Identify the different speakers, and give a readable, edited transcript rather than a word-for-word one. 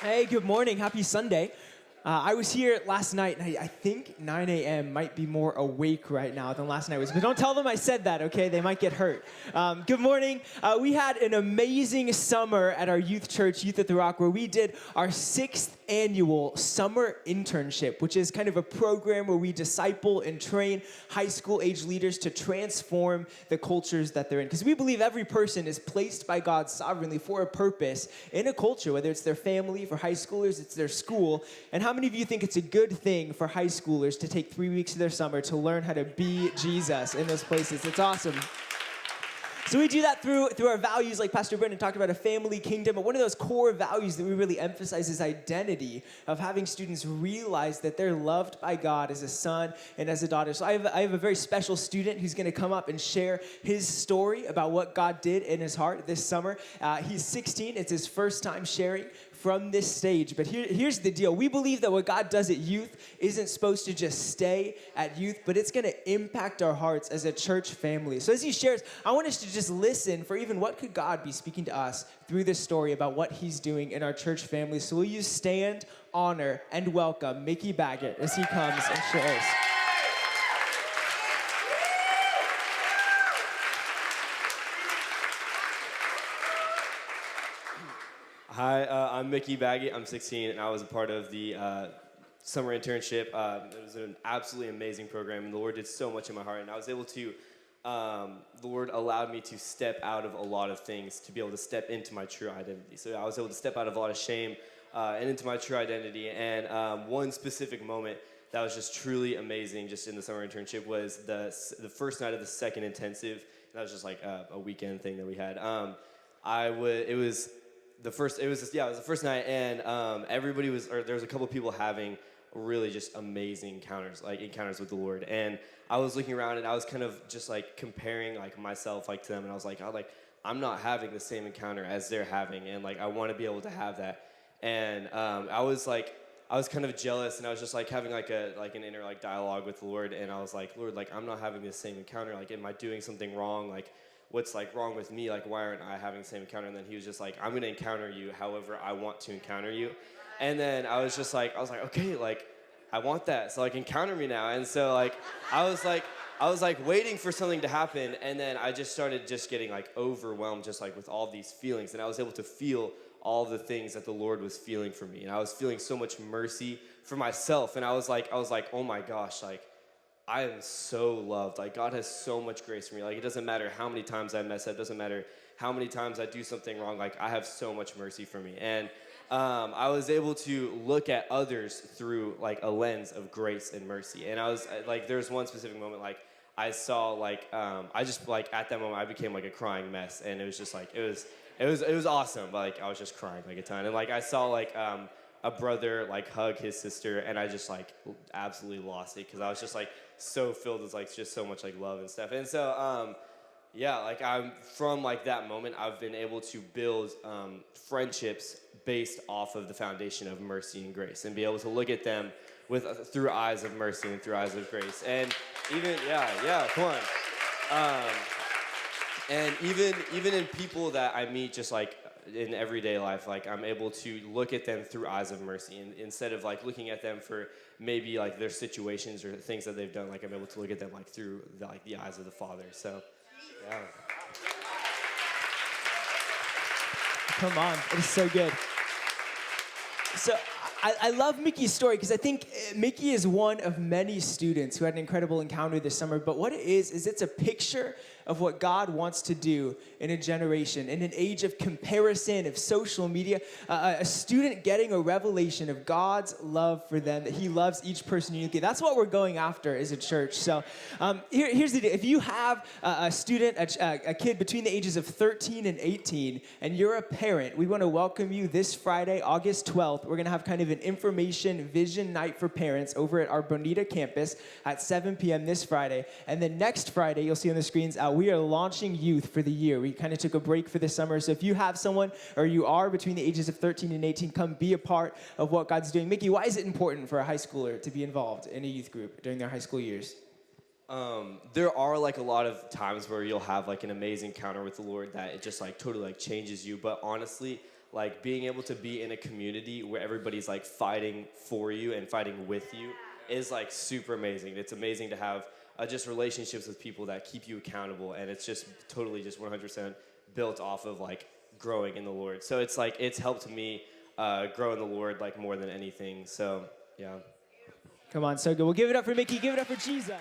Speaker 1: Hey, good morning. Happy Sunday. I was here last night, and I think 9 a.m. might be more awake right now than last night was. But don't tell them I said that, okay? They might get hurt. Good morning. We had an amazing summer at our youth church, Youth at the Rock, where we did our 6th annual summer internship, which is kind of a program where we disciple and train high school age leaders to transform the cultures that they're in. Because we believe every person is placed by God sovereignly for a purpose in a culture, whether it's their family, for high schoolers, it's their school. And how many of you think it's a good thing for high schoolers to take 3 weeks of their summer to learn how to be Jesus in those places? It's awesome. So we do that through our values, like Pastor Brendan talked about, a family kingdom. But one of those core values that we really emphasize is identity, of having students realize that they're loved by God as a son and as a daughter. So I have a very special student who's going to come up and share his story about what God did in his heart this summer. He's 16. It's his first time sharing from this stage. But here's the deal. We believe that what God does at youth isn't supposed to just stay at youth, but it's going to impact our hearts as a church family. So as he shares, I want us to just listen for even what could God be speaking to us through this story about what he's doing in our church family. So will you stand, honor, and welcome Mickey Baggett as he comes and shares.
Speaker 2: Hi, I'm Mickey Baggett. I'm 16, and I was a part of the summer internship. It was an absolutely amazing program, and the Lord did so much in my heart. And I was able to, the Lord allowed me to step out of a lot of things to be able to step into my true identity. So I was able to step out of a lot of shame and into my true identity. And one specific moment that was just truly amazing, just in the summer internship, was the first night of the second intensive. And that was just like a weekend thing that we had. It was the first night, and everybody was, or there was a couple of people having really just amazing encounters with the Lord. And I was looking around, and I was kind of just like comparing like myself like to them, and I was like, I'm not having the same encounter as they're having, and like I want to be able to have that. And I was kind of jealous, and I was just like having like an inner like dialogue with the Lord, and I was like, Lord, like I'm not having the same encounter. Like, am I doing something wrong? Like, what's like wrong with me? Like, why aren't I having the same encounter? And then he was just like, I'm going to encounter you however I want to encounter you. And then I was like, okay, like I want that. So like encounter me now. And so like, I was like waiting for something to happen. And then I just started just getting like overwhelmed, just like with all these feelings. And I was able to feel all the things that the Lord was feeling for me. And I was feeling so much mercy for myself. And I was like, oh my gosh, like, I am so loved. Like, God has so much grace for me. Like, it doesn't matter how many times I mess up. It doesn't matter how many times I do something wrong. Like, I have so much mercy for me. And I was able to look at others through, like, a lens of grace and mercy. And I was, like, there was one specific moment, like, I saw, like, I just, like, at that moment, I became, like, a crying mess. And it was just, like, it was awesome. Like, I was just crying, like, a ton. And, like, I saw, like, a brother like hug his sister, and I just like absolutely lost it because I was just like so filled with like just so much like love and stuff. And so like I'm from like that moment I've been able to build friendships based off of the foundation of mercy and grace, and be able to look at them with through eyes of mercy and through eyes of grace. And even come on. And even in people that I meet just like in everyday life, like I'm able to look at them through eyes of mercy, and instead of like looking at them for maybe like their situations or things that they've done, like I'm able to look at them like through the eyes of the Father. So yeah.
Speaker 1: Come on, it is so good. So I love Mickey's story because I think Mickey is one of many students who had an incredible encounter this summer. But what it is it's a picture of what God wants to do in a generation, in an age of comparison, of social media, a student getting a revelation of God's love for them, that he loves each person uniquely. That's what we're going after as a church. So here's the deal. If you have a student, a kid between the ages of 13 and 18, and you're a parent, we want to welcome you this Friday, August 12th. We're going to have kind of an information vision night for parents over at our Bonita campus at 7 p.m. this Friday. And then next Friday, you'll see on the screens, we are launching youth for the year. We kind of took a break for the summer. So if you have someone, or you are between the ages of 13 and 18, come be a part of what God's doing. Mickey, why is it important for a high schooler to be involved in a youth group during their high school years?
Speaker 2: There are like a lot of times where you'll have like an amazing encounter with the Lord that it just like totally like changes you. But honestly, like being able to be in a community where everybody's like fighting for you and fighting with you is like super amazing. It's amazing to have just relationships with people that keep you accountable, and it's just totally just 100% built off of like growing in the Lord. So it's like it's helped me grow in the Lord like more than anything. So yeah.
Speaker 1: Come on, so good. Well, give it up for Mickey. Give it up for Jesus.